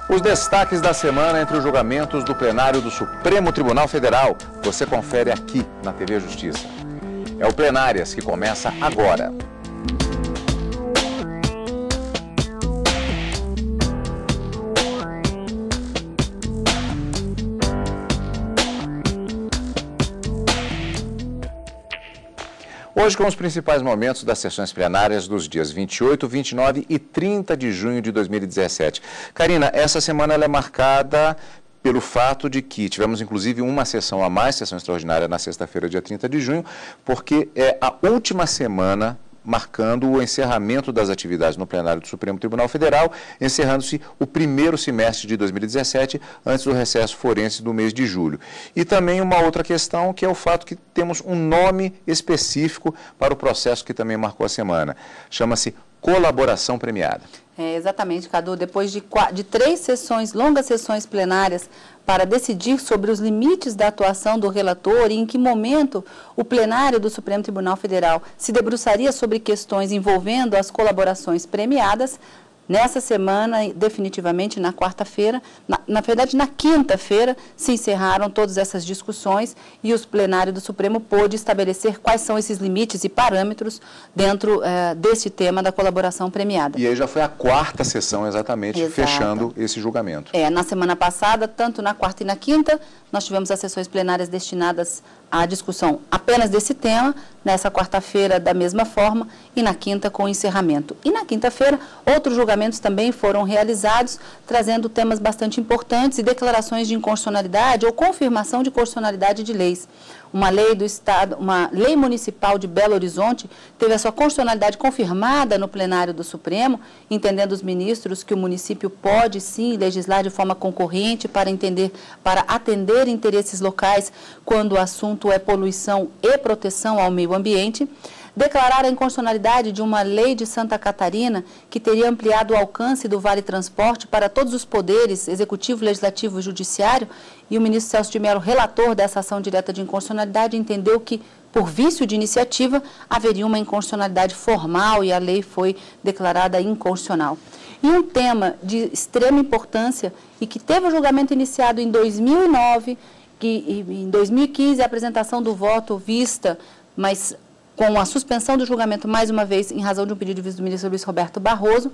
Os destaques da semana entre os julgamentos do plenário do Supremo Tribunal Federal, você confere aqui na TV Justiça. É o Plenárias que começa agora. Hoje com os principais momentos das sessões plenárias dos dias 28, 29 e 30 de junho de 2017. Karina, essa semana ela é marcada pelo fato de que tivemos inclusive uma sessão a mais, sessão extraordinária na sexta-feira, dia 30 de junho, porque é a última semana marcando o encerramento das atividades no plenário do Supremo Tribunal Federal, encerrando-se o primeiro semestre de 2017, antes do recesso forense do mês de julho. E também uma outra questão, que é o fato que temos um nome específico para o processo que também marcou a semana. Chama-se colaboração premiada. Exatamente, Cadu. Depois de 3 sessões, longas sessões plenárias, para decidir sobre os limites da atuação do relator e em que momento o plenário do Supremo Tribunal Federal se debruçaria sobre questões envolvendo as colaborações premiadas, nessa semana, definitivamente na quarta-feira, na verdade na quinta-feira, se encerraram todas essas discussões e o plenário do Supremo pôde estabelecer quais são esses limites e parâmetros dentro desse tema da colaboração premiada. E aí já foi a quarta sessão exatamente, Exato. Fechando esse julgamento. Na semana passada, tanto na quarta e na quinta, nós tivemos as sessões plenárias destinadas à discussão apenas desse tema, nessa quarta-feira da mesma forma e na quinta com o encerramento. E na quinta-feira, outros julgamentos também foram realizados, trazendo temas bastante importantes e declarações de inconstitucionalidade ou confirmação de constitucionalidade de leis. Uma lei do Estado, uma lei municipal de Belo Horizonte teve a sua constitucionalidade confirmada no plenário do Supremo, entendendo os ministros que o município pode sim legislar de forma concorrente para atender interesses locais quando o assunto é poluição e proteção ao meio ambiente. Declarar a inconstitucionalidade de uma lei de Santa Catarina que teria ampliado o alcance do Vale Transporte para todos os poderes, executivo, legislativo e judiciário, e o ministro Celso de Mello, relator dessa ação direta de inconstitucionalidade, entendeu que, por vício de iniciativa, haveria uma inconstitucionalidade formal e a lei foi declarada inconstitucional. E um tema de extrema importância e que teve o julgamento iniciado em 2009, que em 2015 a apresentação do voto vista, mas com a suspensão do julgamento, mais uma vez, em razão de um pedido de vista do ministro Luiz Roberto Barroso,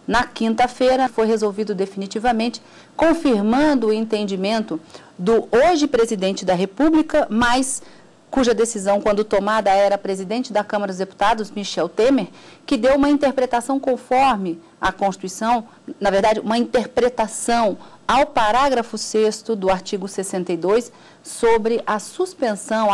na quinta-feira foi resolvido definitivamente, confirmando o entendimento do hoje presidente da República, mas cuja decisão, quando tomada, era presidente da Câmara dos Deputados, Michel Temer, que deu uma interpretação conforme a Constituição, na verdade, uma interpretação ao parágrafo 6º do artigo 62, sobre a suspensão,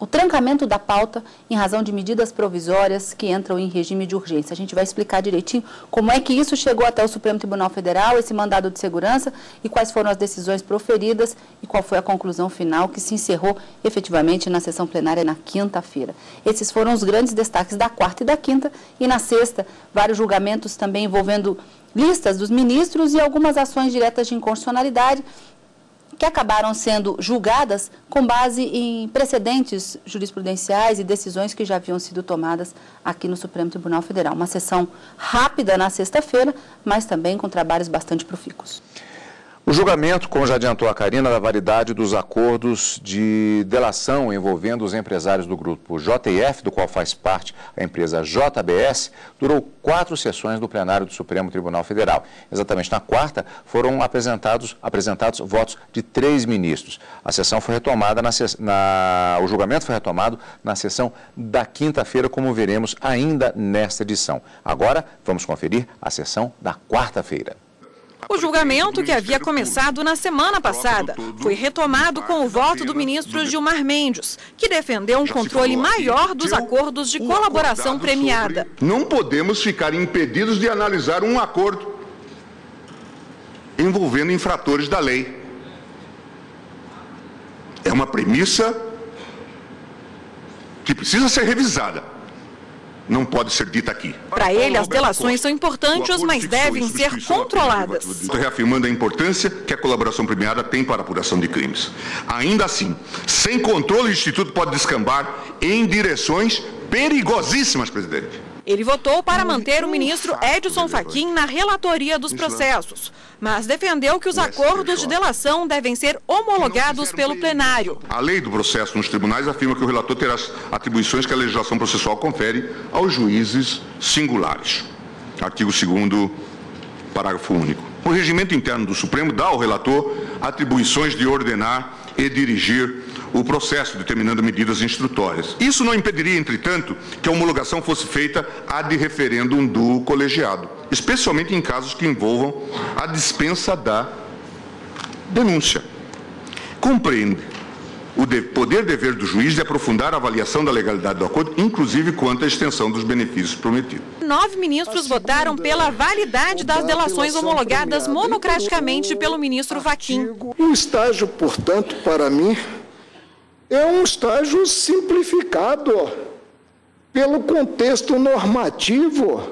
o trancamento da pauta em razão de medidas provisórias que entram em regime de urgência. A gente vai explicar direitinho como é que isso chegou até o Supremo Tribunal Federal, esse mandado de segurança, e quais foram as decisões proferidas e qual foi a conclusão final que se encerrou efetivamente na sessão plenária na quinta-feira. Esses foram os grandes destaques da quarta e da quinta, e na sexta, vários julgamentos também envolvendo listas dos ministros e algumas ações diretas de inconstitucionalidade, que acabaram sendo julgadas com base em precedentes jurisprudenciais e decisões que já haviam sido tomadas aqui no Supremo Tribunal Federal. Uma sessão rápida na sexta-feira, mas também com trabalhos bastante profícuos. O julgamento, como já adiantou a Karina, da validade dos acordos de delação envolvendo os empresários do grupo JF, do qual faz parte a empresa JBS, durou 4 sessões do plenário do Supremo Tribunal Federal. Exatamente na quarta, foram apresentados votos de 3 ministros. A sessão foi retomada, o julgamento foi retomado na sessão da quinta-feira, como veremos ainda nesta edição. Agora, vamos conferir a sessão da quarta-feira. O julgamento, que havia começado na semana passada, foi retomado com o voto do ministro Gilmar Mendes, que defendeu um controle maior dos acordos de colaboração premiada. Não podemos ficar impedidos de analisar um acordo envolvendo infratores da lei. É uma premissa que precisa ser revisada. Não pode ser dita aqui. Para ele, as delações são importantes, mas devem ser controladas. Estou reafirmando a importância que a colaboração premiada tem para a apuração de crimes. Ainda assim, sem controle, o Instituto pode descambar em direções perigosíssimas, presidente. Ele votou para manter o ministro Edson Fachin na relatoria dos processos, mas defendeu que os acordos de delação devem ser homologados pelo plenário. A lei do processo nos tribunais afirma que o relator terá as atribuições que a legislação processual confere aos juízes singulares. Artigo 2º, parágrafo único. O regimento interno do Supremo dá ao relator atribuições de ordenar e dirigir o processo, determinando medidas instrutórias. Isso não impediria, entretanto, que a homologação fosse feita ad referendum do colegiado, especialmente em casos que envolvam a dispensa da denúncia. Compreende o poder-dever do juiz de aprofundar a avaliação da legalidade do acordo, inclusive quanto à extensão dos benefícios prometidos. 9 ministros votaram pela validade das delações homologadas monocraticamente pelo ministro Fachin. O estágio, portanto, para mim, é um estágio simplificado pelo contexto normativo.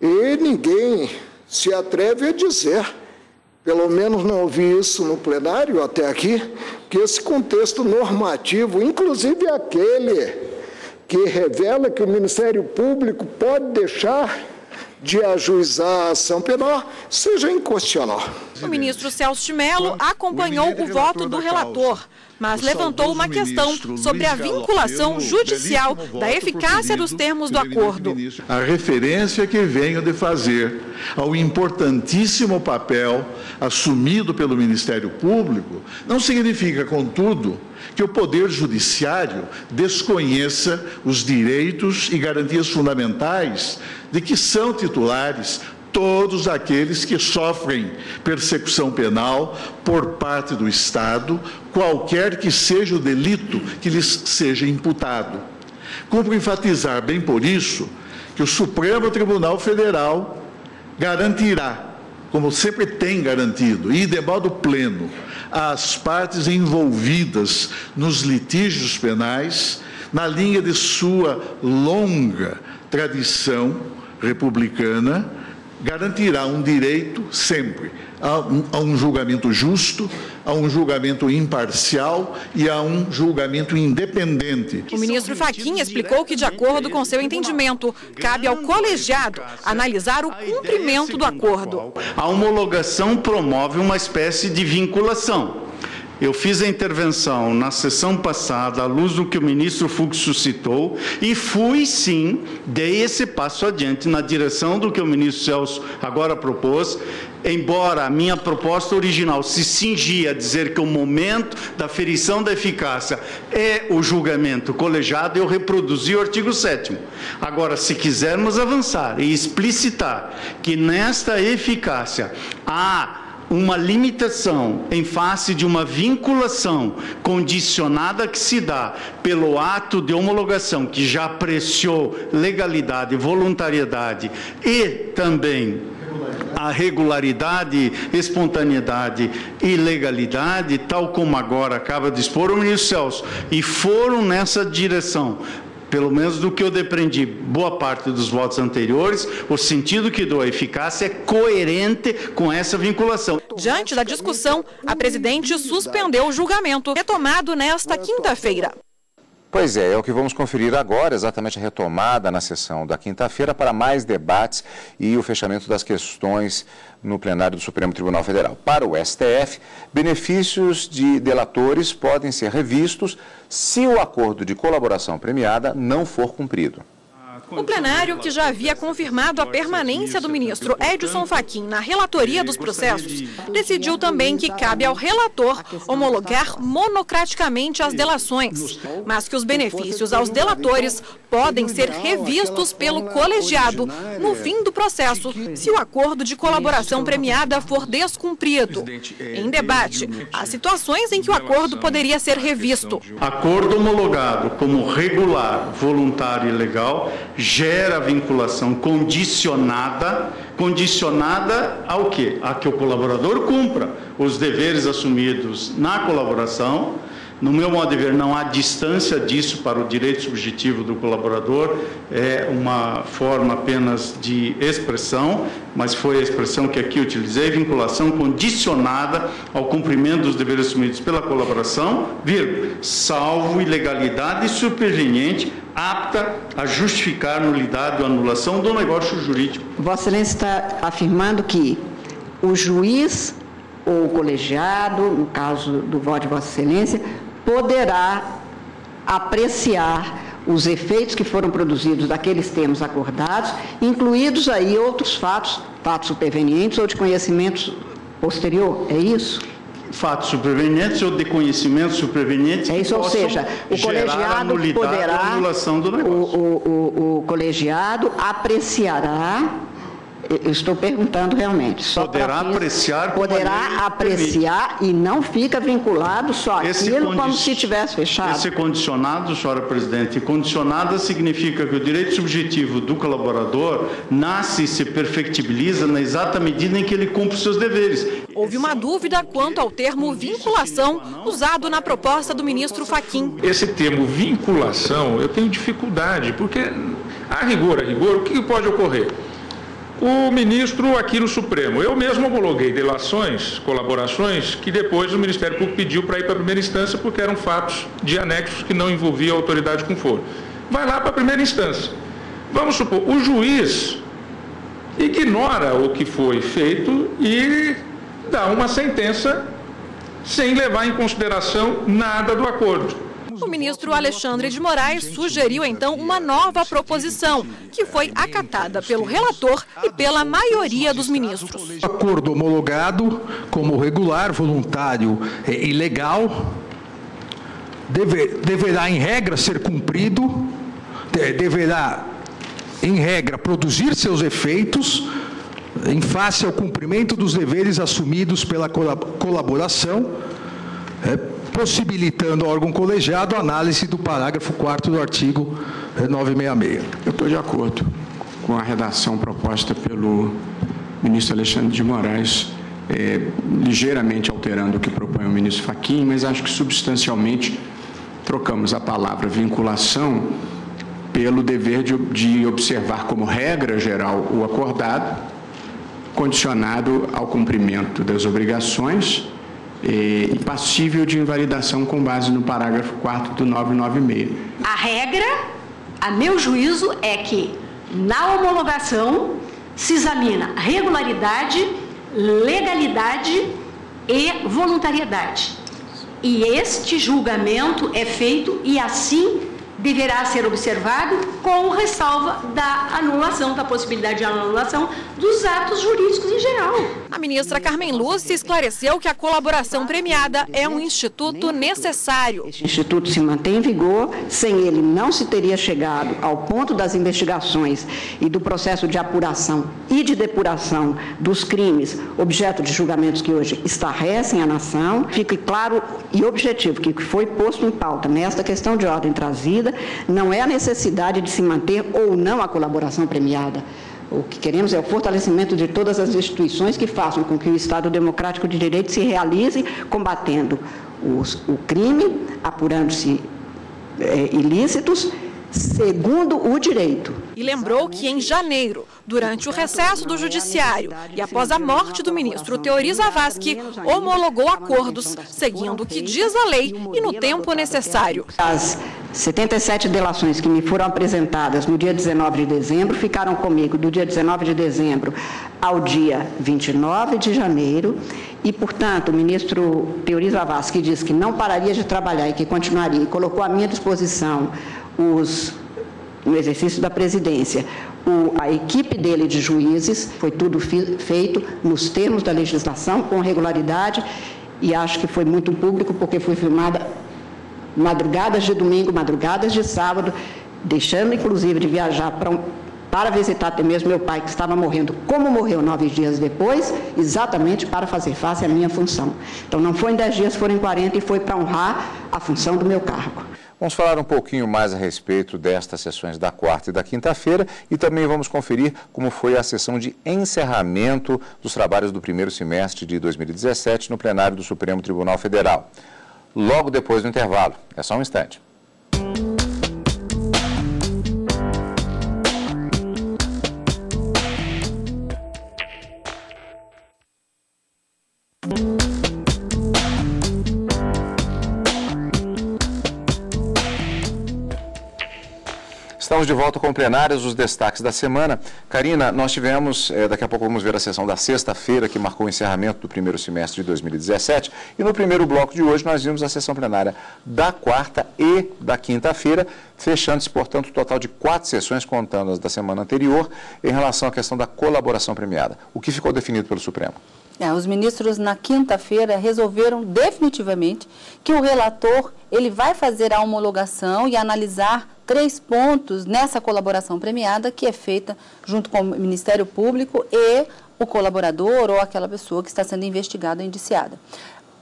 E ninguém se atreve a dizer, pelo menos não ouvi isso no plenário até aqui, que esse contexto normativo, inclusive aquele que revela que o Ministério Público pode deixar de ajuizar a ação penal, seja inconstitucional. O ministro Celso de Mello acompanhou o voto do relator, mas levantou uma questão sobre a vinculação judicial da eficácia dos termos do acordo. A referência que venho de fazer ao importantíssimo papel assumido pelo Ministério Público não significa, contudo, que o Poder Judiciário desconheça os direitos e garantias fundamentais de que são titulares todos aqueles que sofrem persecução penal por parte do Estado, qualquer que seja o delito que lhes seja imputado. Cumpre enfatizar, bem por isso, que o Supremo Tribunal Federal garantirá, como sempre tem garantido, e de modo pleno, às partes envolvidas nos litígios penais, na linha de sua longa tradição republicana, garantirá um direito sempre a um julgamento justo, a um julgamento imparcial e a um julgamento independente. O ministro Fachin explicou que, de acordo com seu entendimento, cabe ao colegiado analisar o cumprimento do acordo. A homologação promove uma espécie de vinculação. Eu fiz a intervenção na sessão passada, à luz do que o ministro Fux suscitou, e fui, sim, dei esse passo adiante na direção do que o ministro Celso agora propôs, embora a minha proposta original se cingia a dizer que o momento da ferição da eficácia é o julgamento colegiado, eu reproduzi o artigo 7º. Agora, se quisermos avançar e explicitar que nesta eficácia há uma limitação em face de uma vinculação condicionada que se dá pelo ato de homologação que já apreciou legalidade, voluntariedade e também a regularidade, espontaneidade e legalidade, tal como agora acaba de expor o ministro Celso, e foram nessa direção, pelo menos do que eu depreendi, boa parte dos votos anteriores, o sentido que dou à eficácia é coerente com essa vinculação. Diante da discussão, a presidente suspendeu o julgamento, retomado nesta quinta-feira. Pois é o que vamos conferir agora, exatamente a retomada na sessão da quinta-feira para mais debates e o fechamento das questões no plenário do Supremo Tribunal Federal. Para o STF, benefícios de delatores podem ser revistos se o acordo de colaboração premiada não for cumprido. O plenário, que já havia confirmado a permanência do ministro Edson Fachin na relatoria dos processos, decidiu também que cabe ao relator homologar monocraticamente as delações, mas que os benefícios aos delatores podem ser revistos pelo colegiado no fim do processo, se o acordo de colaboração premiada for descumprido. Em debate, há situações em que o acordo poderia ser revisto. Acordo homologado como regular, voluntário e legal gera vinculação condicionada ao quê? A que o colaborador cumpra os deveres assumidos na colaboração No meu modo de ver, não há distância disso para o direito subjetivo do colaborador, é uma forma apenas de expressão, mas foi a expressão que aqui utilizei, vinculação condicionada ao cumprimento dos deveres assumidos pela colaboração, salvo ilegalidade superveniente apta a justificar nulidade ou anulação do negócio jurídico. Vossa Excelência está afirmando que o juiz ou o colegiado, no caso do voto de Vossa Excelência, poderá apreciar os efeitos que foram produzidos daqueles termos acordados, incluídos aí outros fatos supervenientes ou de conhecimento posterior, é isso? Fatos supervenientes ou de conhecimento supervenientes. É isso, ou seja, o colegiado poderá, anulação do negócio. O colegiado apreciará. Eu estou perguntando realmente. Poderá apreciar. Poderá apreciar e não fica vinculado só aquilo como se tivesse fechado. Esse condicionado, senhora presidente, condicionada significa que o direito subjetivo do colaborador nasce e se perfectibiliza na exata medida em que ele cumpre os seus deveres. Houve uma dúvida quanto ao termo vinculação usado na proposta do ministro Fachin. Esse termo vinculação, eu tenho dificuldade, porque a rigor, o que pode ocorrer? O ministro aqui no Supremo, eu mesmo homologuei delações, colaborações, que depois o Ministério Público pediu para ir para a primeira instância porque eram fatos de anexos que não envolviam a autoridade com foro. Vai lá para a primeira instância. Vamos supor, o juiz ignora o que foi feito e dá uma sentença sem levar em consideração nada do acordo. O ministro Alexandre de Moraes sugeriu, então, uma nova proposição, que foi acatada pelo relator e pela maioria dos ministros. O acordo homologado como regular, voluntário e legal deverá, em regra, ser cumprido, deverá, em regra, produzir seus efeitos em face ao cumprimento dos deveres assumidos pela colaboração, possibilitando ao órgão colegiado a análise do parágrafo 4º do artigo 966. Eu estou de acordo com a redação proposta pelo ministro Alexandre de Moraes, ligeiramente alterando o que propõe o ministro Fachin, mas acho que substancialmente trocamos a palavra vinculação pelo dever de observar como regra geral o acordado, condicionado ao cumprimento das obrigações e passível de invalidação com base no parágrafo 4º do 996. A regra, a meu juízo, é que na homologação se examina regularidade, legalidade e voluntariedade. E este julgamento é feito e assim deverá ser observado com ressalva da anulação, da possibilidade de anulação dos atos jurídicos em geral. A ministra Carmen Lúcia esclareceu que a colaboração premiada é um instituto necessário. Este instituto se mantém em vigor, sem ele não se teria chegado ao ponto das investigações e do processo de apuração e de depuração dos crimes, objeto de julgamentos que hoje estarrecem a nação. Fique claro e objetivo que o que foi posto em pauta nesta questão de ordem trazida não é a necessidade de se manter ou não a colaboração premiada. O que queremos é o fortalecimento de todas as instituições que façam com que o Estado democrático de direito se realize combatendo o crime, apurando-se ilícitos, segundo o direito. E lembrou que em janeiro, durante o recesso do Judiciário e após a morte do ministro Teori Zavascki, homologou acordos, seguindo o que diz a lei e no tempo necessário. As 77 delações que me foram apresentadas no dia 19 de dezembro ficaram comigo do dia 19 de dezembro ao dia 29 de janeiro e, portanto, o ministro Teori Zavascki disse que não pararia de trabalhar e que continuaria e colocou à minha disposição no exercício da presidência, a equipe dele de juízes, foi tudo feito nos termos da legislação, com regularidade, e acho que foi muito público, porque foi filmada madrugadas de domingo, madrugadas de sábado, deixando inclusive de viajar para visitar até mesmo meu pai, que estava morrendo, como morreu 9 dias depois, exatamente para fazer face à minha função. Então não foi em 10 dias, foram em 40 e foi para honrar a função do meu cargo. Vamos falar um pouquinho mais a respeito destas sessões da quarta e da quinta-feira e também vamos conferir como foi a sessão de encerramento dos trabalhos do primeiro semestre de 2017 no plenário do Supremo Tribunal Federal. logo depois do intervalo. É só um instante. Estamos de volta com plenárias, os destaques da semana. Karina, nós tivemos, daqui a pouco vamos ver a sessão da sexta-feira, que marcou o encerramento do primeiro semestre de 2017. E no primeiro bloco de hoje nós vimos a sessão plenária da quarta e da quinta-feira, fechando-se, portanto, o total de 4 sessões, contando as da semana anterior, em relação à questão da colaboração premiada. O que ficou definido pelo Supremo? Os ministros, na quinta-feira, resolveram definitivamente que o relator ele vai fazer a homologação e analisar 3 pontos nessa colaboração premiada que é feita junto com o Ministério Público e o colaborador ou aquela pessoa que está sendo investigada ou indiciada.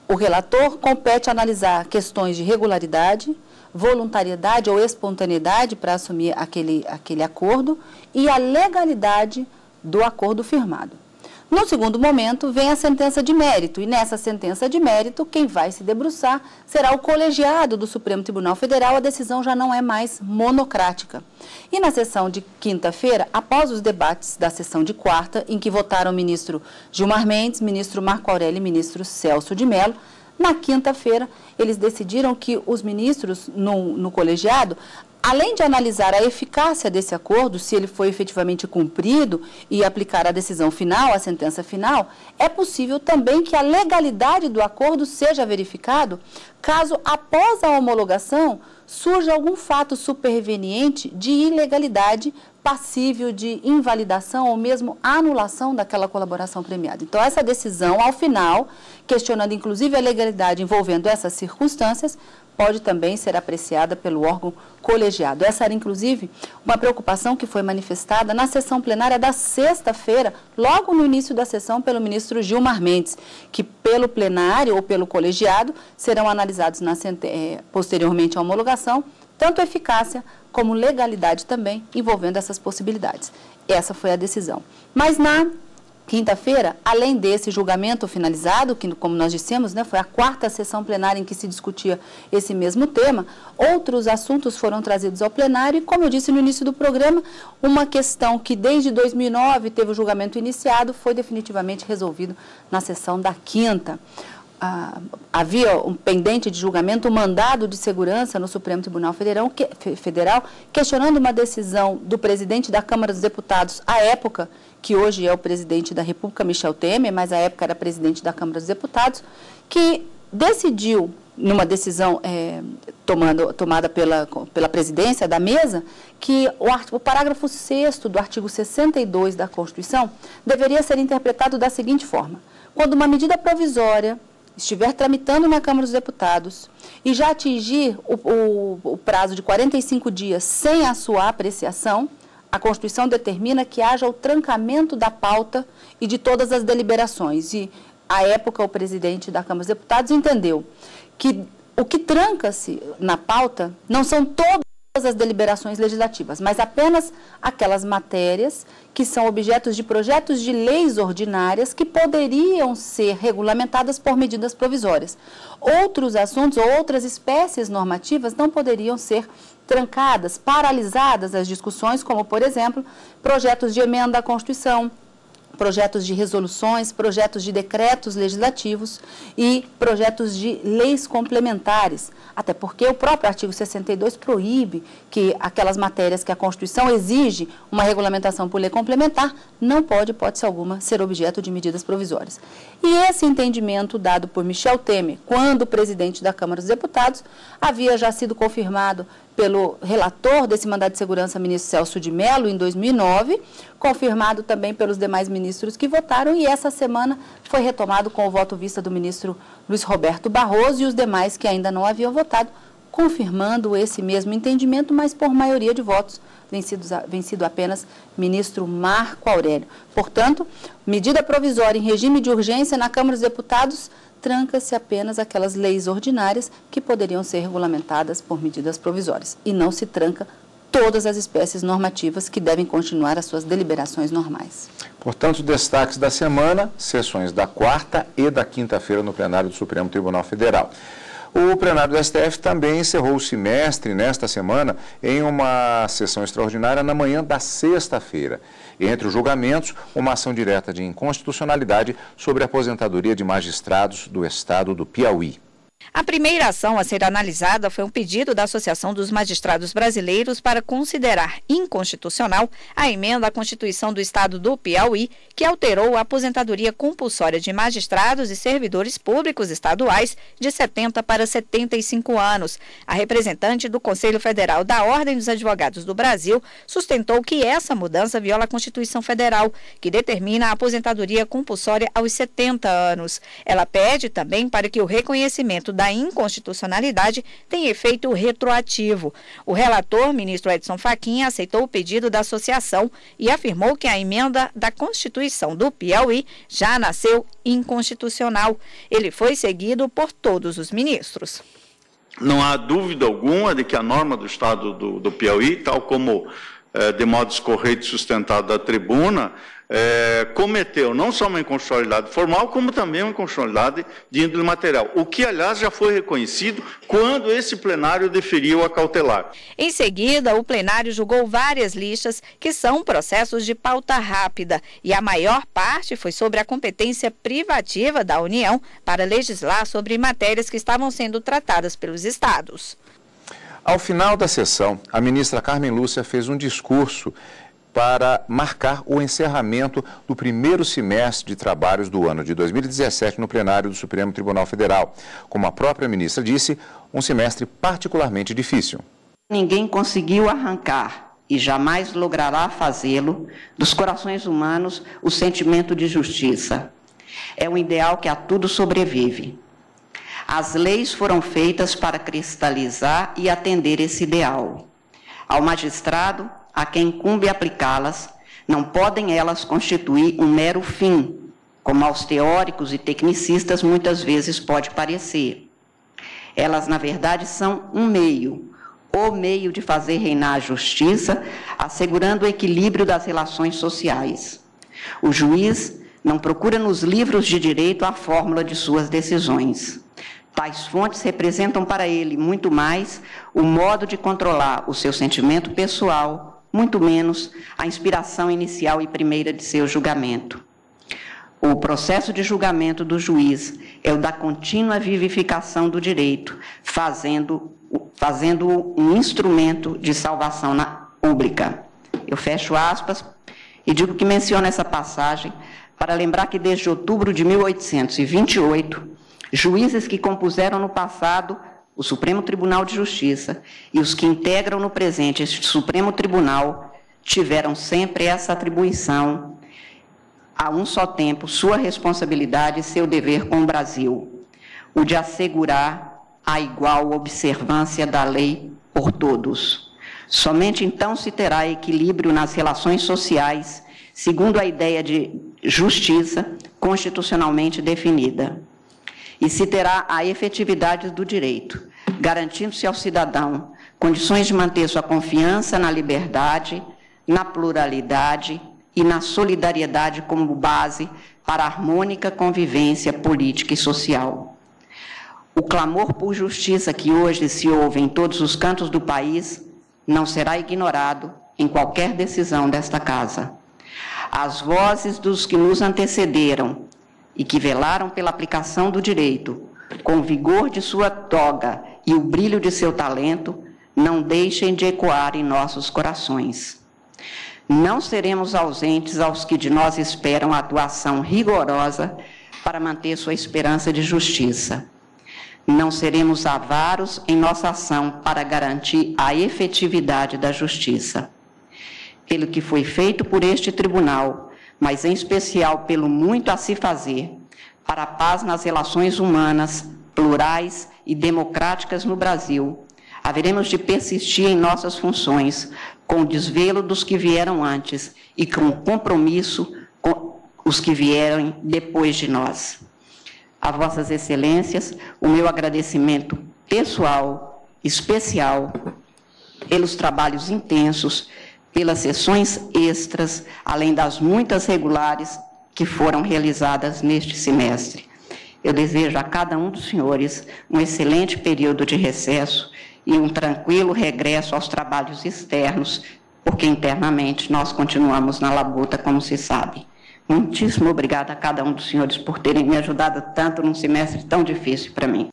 O relator compete analisar questões de regularidade, voluntariedade ou espontaneidade para assumir aquele acordo e a legalidade do acordo firmado. No segundo momento, vem a sentença de mérito, e nessa sentença de mérito, quem vai se debruçar será o colegiado do Supremo Tribunal Federal, a decisão já não é mais monocrática. E na sessão de quinta-feira, após os debates da sessão de quarta, em que votaram o ministro Gilmar Mendes, ministro Marco Aurélio e ministro Celso de Mello, na quinta-feira, eles decidiram que os ministros no colegiado, além de analisar a eficácia desse acordo, se ele foi efetivamente cumprido e aplicar a decisão final, a sentença final, é possível também que a legalidade do acordo seja verificado caso, após a homologação, surja algum fato superveniente de ilegalidade passível de invalidação ou mesmo anulação daquela colaboração premiada. Então, essa decisão, ao final, questionando inclusive a legalidade envolvendo essas circunstâncias, pode também ser apreciada pelo órgão colegiado. Essa era, inclusive, uma preocupação que foi manifestada na sessão plenária da sexta-feira, logo no início da sessão, pelo ministro Gilmar Mendes, que pelo plenário ou pelo colegiado serão analisados posteriormente à homologação, tanto eficácia como legalidade também, envolvendo essas possibilidades. Essa foi a decisão. Mas na quinta-feira, além desse julgamento finalizado, que, como nós dissemos, foi a quarta sessão plenária em que se discutia esse mesmo tema, outros assuntos foram trazidos ao plenário e, como eu disse no início do programa, uma questão que desde 2009 teve o julgamento iniciado foi definitivamente resolvido na sessão da quinta. Havia um pendente de julgamento, um mandado de segurança no Supremo Tribunal Federal, questionando uma decisão do presidente da Câmara dos Deputados, à época, que hoje é o presidente da República, Michel Temer, mas à época era presidente da Câmara dos Deputados, que decidiu, numa decisão tomada pela presidência da mesa, que o parágrafo 6º do artigo 62 da Constituição deveria ser interpretado da seguinte forma: quando uma medida provisória estiver tramitando na Câmara dos Deputados e já atingir o prazo de 45 dias sem a sua apreciação, a Constituição determina que haja o trancamento da pauta e de todas as deliberações. E, à época, o presidente da Câmara dos Deputados entendeu que o que tranca-se na pauta não são todas as deliberações legislativas, mas apenas aquelas matérias que são objetos de projetos de leis ordinárias que poderiam ser regulamentadas por medidas provisórias. Outros assuntos ou outras espécies normativas não poderiam ser trancadas, paralisadas as discussões, como, por exemplo, projetos de emenda à Constituição, projetos de resoluções, projetos de decretos legislativos e projetos de leis complementares, até porque o próprio artigo 62 proíbe que aquelas matérias que a Constituição exige uma regulamentação por lei complementar não pode, hipótese alguma, ser objeto de medidas provisórias. E esse entendimento dado por Michel Temer, quando presidente da Câmara dos Deputados, havia já sido confirmado pelo relator desse mandado de segurança, ministro Celso de Mello, em 2009, confirmado também pelos demais ministros que votaram, e essa semana foi retomado com o voto vista do ministro Luiz Roberto Barroso e os demais que ainda não haviam votado, confirmando esse mesmo entendimento, mas por maioria de votos, vencido apenas ministro Marco Aurélio. Portanto, medida provisória em regime de urgência na Câmara dos Deputados, tranca-se apenas aquelas leis ordinárias que poderiam ser regulamentadas por medidas provisórias e não se tranca todas as espécies normativas que devem continuar as suas deliberações normais. Portanto, destaques da semana, sessões da quarta e da quinta-feira no plenário do Supremo Tribunal Federal. O plenário do STF também encerrou o semestre nesta semana em uma sessão extraordinária na manhã da sexta-feira. Entre os julgamentos, uma ação direta de inconstitucionalidade sobre a aposentadoria de magistrados do estado do Piauí. A primeira ação a ser analisada foi um pedido da Associação dos Magistrados Brasileiros para considerar inconstitucional a emenda à Constituição do Estado do Piauí, que alterou a aposentadoria compulsória de magistrados e servidores públicos estaduais de 70 para 75 anos. A representante do Conselho Federal da Ordem dos Advogados do Brasil sustentou que essa mudança viola a Constituição Federal, que determina a aposentadoria compulsória aos 70 anos. Ela pede também para que o reconhecimento da inconstitucionalidade tem efeito retroativo. O relator, ministro Edson Fachin, aceitou o pedido da associação e afirmou que a emenda da Constituição do Piauí já nasceu inconstitucional. Ele foi seguido por todos os ministros. Não há dúvida alguma de que a norma do Estado do Piauí, tal como de modo escorreito sustentado da tribuna, cometeu não só uma inconstitucionalidade formal, como também uma inconstitucionalidade de índole material, o que, aliás, já foi reconhecido quando esse plenário deferiu a cautelar. Em seguida, o plenário julgou várias listas que são processos de pauta rápida e a maior parte foi sobre a competência privativa da União para legislar sobre matérias que estavam sendo tratadas pelos estados. Ao final da sessão, a ministra Carmen Lúcia fez um discurso para marcar o encerramento do primeiro semestre de trabalhos do ano de 2017 no plenário do Supremo Tribunal Federal. Como a própria ministra disse, um semestre particularmente difícil. Ninguém conseguiu arrancar, e jamais logrará fazê-lo, dos corações humanos o sentimento de justiça. É um ideal que a tudo sobrevive. As leis foram feitas para cristalizar e atender esse ideal. Ao magistrado, a quem incumbe aplicá-las, não podem elas constituir um mero fim, como aos teóricos e tecnicistas muitas vezes pode parecer. Elas, na verdade, são um meio, o meio de fazer reinar a justiça, assegurando o equilíbrio das relações sociais. O juiz não procura nos livros de direito a fórmula de suas decisões. Tais fontes representam para ele muito mais o modo de controlar o seu sentimento pessoal, muito menos a inspiração inicial e primeira de seu julgamento. O processo de julgamento do juiz é o da contínua vivificação do direito, fazendo um instrumento de salvação pública. Eu fecho aspas e digo que menciono essa passagem para lembrar que desde outubro de 1828, juízes que compuseram no passado o Supremo Tribunal de Justiça e os que integram no presente este Supremo Tribunal tiveram sempre essa atribuição, a um só tempo, sua responsabilidade e seu dever com o Brasil, o de assegurar a igual observância da lei por todos. Somente então se terá equilíbrio nas relações sociais, segundo a ideia de justiça constitucionalmente definida. E se terá a efetividade do direito, garantindo-se ao cidadão condições de manter sua confiança na liberdade, na pluralidade e na solidariedade como base para a harmônica convivência política e social. O clamor por justiça que hoje se ouve em todos os cantos do país não será ignorado em qualquer decisão desta Casa. As vozes dos que nos antecederam e que velaram pela aplicação do direito, com o vigor de sua toga e o brilho de seu talento, não deixem de ecoar em nossos corações. Não seremos ausentes aos que de nós esperam a atuação rigorosa para manter sua esperança de justiça. Não seremos avaros em nossa ação para garantir a efetividade da justiça. Pelo que foi feito por este tribunal, mas em especial pelo muito a se fazer para a paz nas relações humanas, plurais e democráticas no Brasil, haveremos de persistir em nossas funções com o desvelo dos que vieram antes e com o compromisso com os que vieram depois de nós. A Vossas Excelências, o meu agradecimento pessoal, especial, pelos trabalhos intensos, pelas sessões extras, além das muitas regulares que foram realizadas neste semestre. Eu desejo a cada um dos senhores um excelente período de recesso e um tranquilo regresso aos trabalhos externos, porque internamente nós continuamos na labuta, como se sabe. Muitíssimo obrigada a cada um dos senhores por terem me ajudado tanto num semestre tão difícil para mim.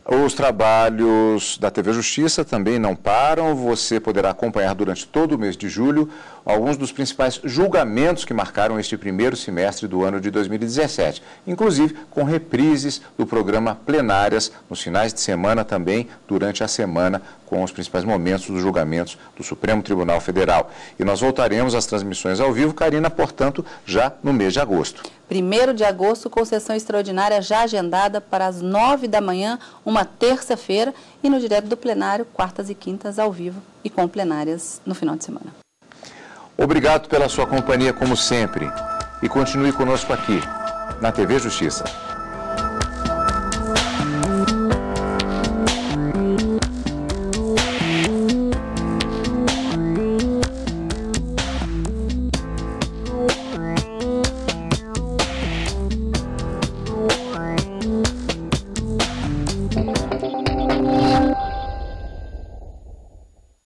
Os trabalhos da TV Justiça também não param. Você poderá acompanhar durante todo o mês de julho alguns dos principais julgamentos que marcaram este primeiro semestre do ano de 2017, inclusive com reprises do programa Plenárias nos finais de semana, também durante a semana, com os principais momentos dos julgamentos do Supremo Tribunal Federal. E nós voltaremos às transmissões ao vivo, Karina, portanto, já no mês de agosto. 1º de agosto, com sessão extraordinária já agendada para as 9 da manhã, uma terça-feira, e no direto do plenário, quartas e quintas ao vivo e com plenárias no final de semana. Obrigado pela sua companhia, como sempre, e continue conosco aqui, na TV Justiça.